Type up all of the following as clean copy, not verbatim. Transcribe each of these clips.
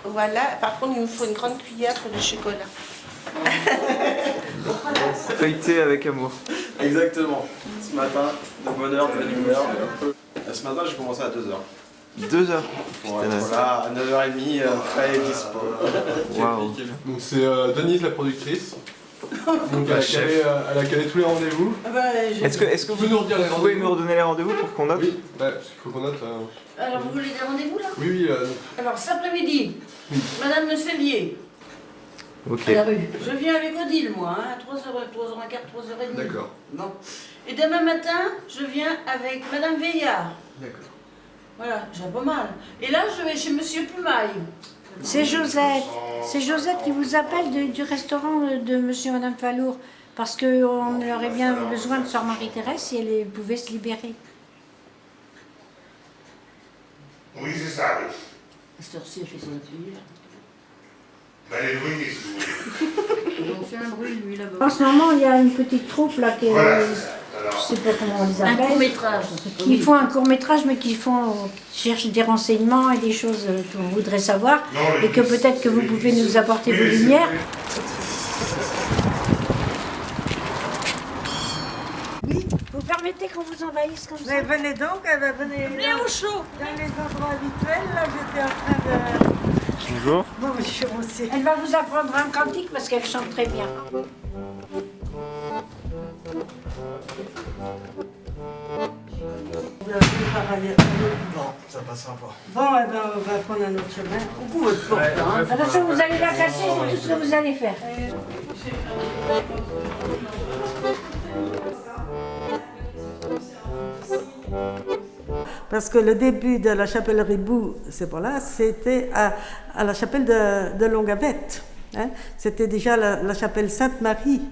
Voilà, par contre, il nous faut une grande cuillère pour le chocolat. Feuilleté avec amour. Exactement. Ce matin, de bonne heure, de bonne humeur. Ce matin, j'ai commencé à 2h. 2 heures. Voilà, à 9h30, frais et dispo. Waouh. Donc c'est Denise la productrice. Donc elle a calé tous les rendez-vous. Ah bah, Est-ce que Tu peux nous redire les vous pouvez rendez-vous nous redonner les rendez-vous pour qu'on note? Oui, parce qu'il faut qu'on note. Alors, vous voulez des rendez-vous là? Oui. Alors, cet après-midi, Madame Le Cellier, Ok. à la rue. Je viens avec Odile, moi, hein, à 3h15, 3h30. D'accord. Bon. Et demain matin, je viens avec Madame Veillard. D'accord. Voilà, j'ai pas mal. Et là, je vais chez Monsieur Plumaille. C'est Josette. C'est Josette qui vous appelle du restaurant de Monsieur et Madame Falour. Parce qu'on aurait bien besoin de Sœur Marie-Thérèse si elle pouvait se libérer. Oui, c'est ça, oui. Cette heure-ci, elle fait son atelier. Ben, les bruits, si vous voulez. Ils ont fait un bruit, lui, là-bas. En ce moment, il y a une petite troupe là qui est... Voilà, c'est ça. Alors, Je sais pas comment on les Un appelle. court-métrage. Ils font un court-métrage, mais qui cherchent des renseignements et des choses qu'on voudrait savoir. Et que peut-être que vous pouvez nous apporter vos lumières. Vous permettez qu'on vous envahisse comme ça? Mais venez donc, venez au chaud. dans les endroits habituels. Là, j'étais en train de... Bonjour. Bonjour aussi. Elle va vous apprendre un cantique parce qu'elle chante très bien. Bon, Ça passera pas. bon eh ben, on va prendre un autre chemin. Vous pouvez pas. Hein. Attention, vous allez la casser, c'est tout ce que vous allez faire. Parce que le début de la chapelle Ribou, c'est pas là, c'était à la chapelle de Longabette. Hein. C'était déjà la chapelle Sainte-Marie.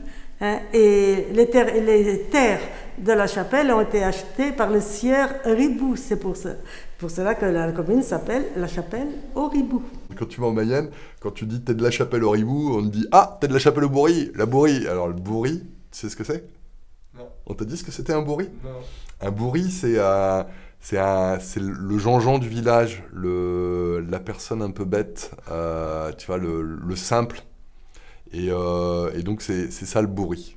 Hein. Et les terres de la chapelle ont été achetées par le sieur Ribou. C'est pour cela que la commune s'appelle la chapelle au Ribou. Quand tu vas en Mayenne, quand tu dis t'es de la chapelle au Ribou, on te dit ah t'es de la chapelle au Bourri, la Bourri. Alors le Bourri, tu sais ce que c'est? Non. On t'a dit ce que c'était un Bourri? Non. Un Bourri, c'est le Jean-Jean du village, la personne un peu bête, tu vois, le simple. Et donc c'est ça le Bourri.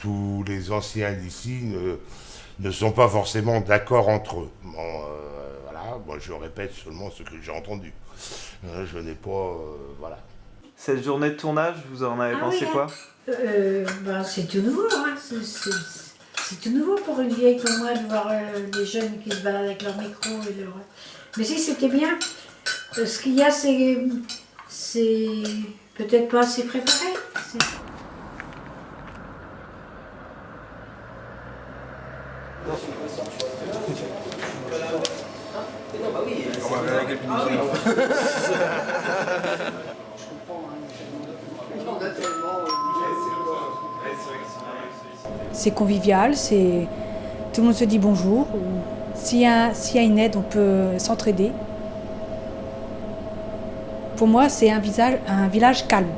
tous les anciens d'ici ne sont pas forcément d'accord entre eux. Bon, voilà, moi je répète seulement ce que j'ai entendu. Je n'ai pas... voilà. Cette journée de tournage, vous en avez pensé quoi? C'est tout nouveau, hein. C'est tout nouveau pour une vieille comme moi de voir les jeunes qui se baladent avec leur micro et leur... Mais si, c'était bien. Ce qu'il y a, c'est peut-être pas assez préparé. C'est convivial, tout le monde se dit bonjour. S'il y a une aide, on peut s'entraider. Pour moi, c'est un village calme.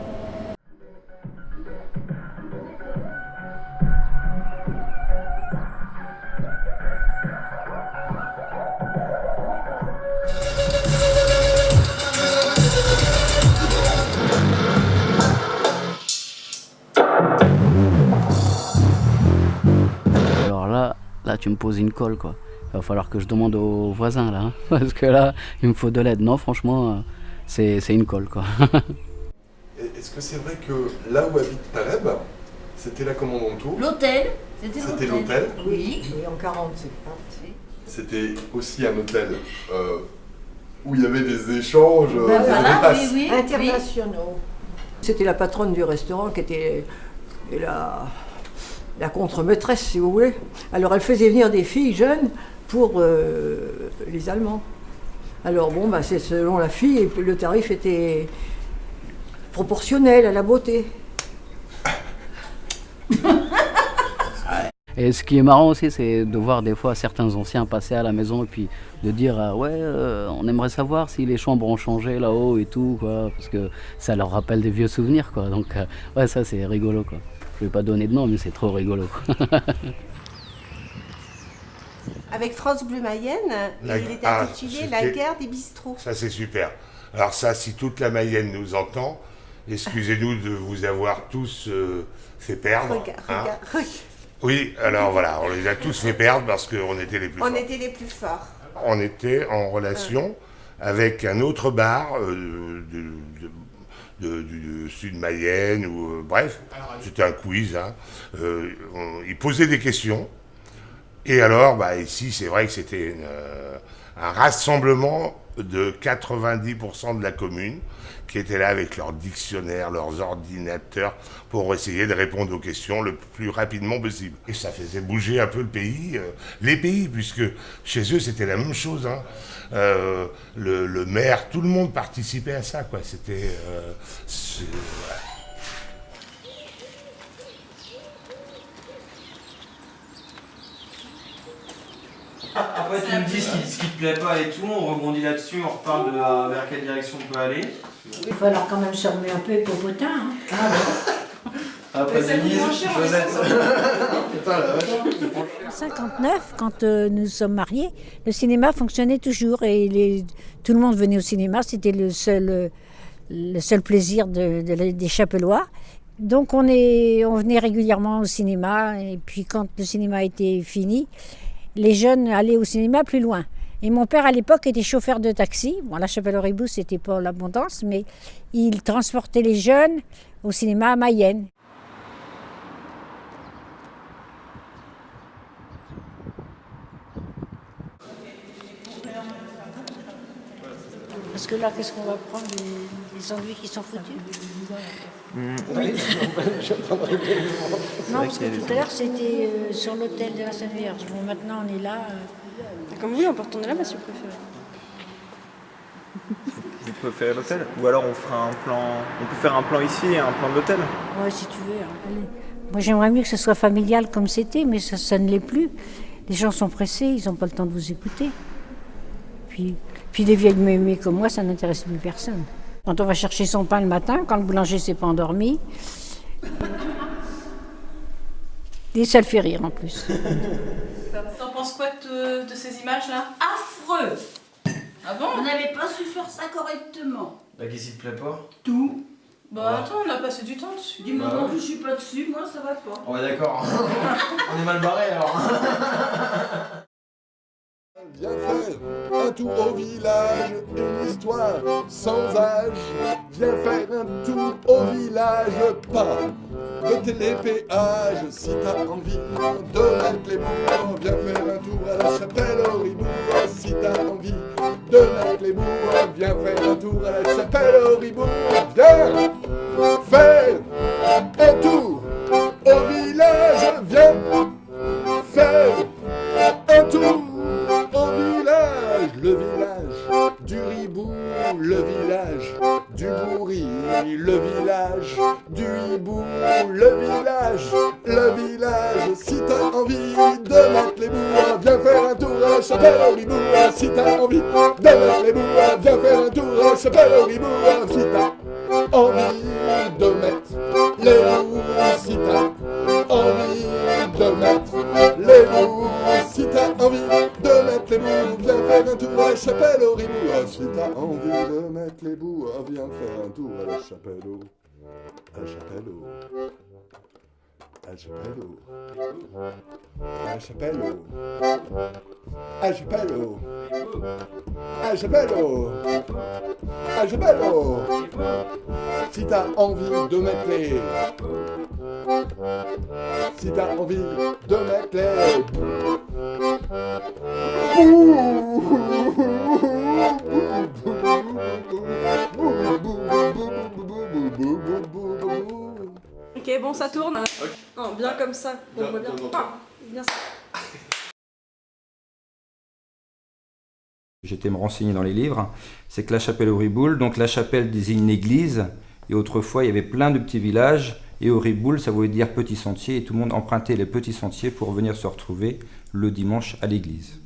Là, tu me poses une colle, quoi. Il va falloir que je demande aux voisins, là, hein, parce que là, il me faut de l'aide. Non, franchement, c'est une colle, quoi. Est-ce que c'est vrai que là où habite Taleb, c'était la Commandantou? L'hôtel, C'était l'hôtel? Oui. Oui, en 40, c'est parti. C'était aussi un hôtel où il y avait des échanges et des Voilà, passes. oui. Internationaux. C'était la patronne du restaurant qui était la contre-maîtresse, si vous voulez. Alors elle faisait venir des filles jeunes pour les Allemands. Alors bon, c'est selon la fille, et le tarif était proportionnel à la beauté. Et ce qui est marrant aussi, c'est de voir des fois certains anciens passer à la maison et puis de dire on aimerait savoir si les chambres ont changé là-haut et tout, quoi, parce que ça leur rappelle des vieux souvenirs, quoi. Donc ouais, ça c'est rigolo, quoi. Je vais pas donner de nom, mais c'est trop rigolo, quoi. Avec France Bleu Mayenne, il est intitulé La guerre des bistrots. Ça c'est super. Alors ça, si toute la Mayenne nous entend, excusez-nous de vous avoir tous fait perdre. Regarde. Oui, alors voilà, on les a tous fait perdre parce qu'on était les plus forts. On était les plus forts. On était en relation avec un autre bar du sud Mayenne, ou bref, c'était un quiz. Hein. Ils posaient des questions. Et alors, ici, c'est vrai que c'était un rassemblement de 90% de la commune qui étaient là avec leurs dictionnaires, leurs ordinateurs pour essayer de répondre aux questions le plus rapidement possible. Et ça faisait bouger un peu le pays, les pays, puisque chez eux c'était la même chose. Hein. Le maire, tout le monde participait à ça, quoi. C'était... voilà. Après, tu me dis ce qui te plaît pas et tout, on rebondit là-dessus, on reparle de vers quelle direction on peut aller. Il va falloir quand même se remettre un peu pour potin. Hein. Après Denise, Josette. En 1959, quand nous sommes mariés, le cinéma fonctionnait toujours et tout le monde venait au cinéma, c'était le seul plaisir des Chapellois. Donc on venait régulièrement au cinéma et puis quand le cinéma était fini, les jeunes allaient au cinéma plus loin. Et mon père, à l'époque, était chauffeur de taxi. Bon, la Chapelle-Auribout, c'était pas l'abondance, mais il transportait les jeunes au cinéma à Mayenne. Parce que là, qu'est-ce qu'on va prendre? Les enduits qui sont foutus. Non, parce que tout à l'heure, c'était sur l'hôtel de la Sainte-Vierge. Bon, maintenant, on est là. Comme vous, on peut retourner là, monsieur le préfet. Vous préférez l'hôtel? Ou alors on fera un plan... On peut faire un plan ici et un plan de l'hôtel? Ouais, si tu veux. Allez. Moi, j'aimerais mieux que ce soit familial comme c'était, mais ça ne l'est plus. Les gens sont pressés, ils n'ont pas le temps de vous écouter. Puis des vieilles mémés comme moi, ça n'intéresse plus personne. Quand on va chercher son pain le matin, quand le boulanger s'est pas endormi, et ça le fait rire en plus. T'en penses quoi de ces images-là? Affreux. Ah bon? On n'avait pas su faire ça correctement. Qu'est-ce qui te plaît pas? Tout. Bah attends, on a passé du temps dessus. Du moment que je suis pas dessus, moi ça va pas. Ouais, d'accord. On est mal barré alors. Viens faire un tour au village, une histoire sans âge. Viens faire un tour au village, pas de télépéage. Si t'as envie de mettre les bourgs, viens faire un tour à la Chapelle-Auribout. Si t'as envie de mettre les bourgs, viens faire un tour à la Chapelle-Auribout. Viens faire un tour au village, viens faire un tour au village, le village du Ribou, le village du Bourri, le village du Hibou, le village, si t'as envie de mettre les bouts, viens faire un tour à la Chapelle-Auribout. Si t'as envie de mettre les bouts, viens faire un tour à la Chapelle-Auribout. Si t'as envie de mettre les bouts, si t'as envie de mettre les bouts, si t'as envie de mettre les bouts, viens faire un tour à la Chapelle-Auribout. Si t'as envie de mettre les bouts, viens faire un tour à la Chapelle-Auribout. À la Chapelle-Auribout. À la Chapelle-Auribout. À la Chapelle-Auribout. À la Chapelle-Auribout. À la Chapelle-Auribout. À la Chapelle-Auribout. Si t'as envie de mettre les... Si t'as envie de mettre les... Ok, bon, ça tourne. Non, bien comme ça. Bien, On voit bien. bien, Bien ça. J'étais me renseigner dans les livres, c'est que la Chapelle-Auriboul, donc la chapelle désigne une église, et autrefois il y avait plein de petits villages, et Auriboul ça voulait dire petit sentier, et tout le monde empruntait les petits sentiers pour venir se retrouver le dimanche à l'église.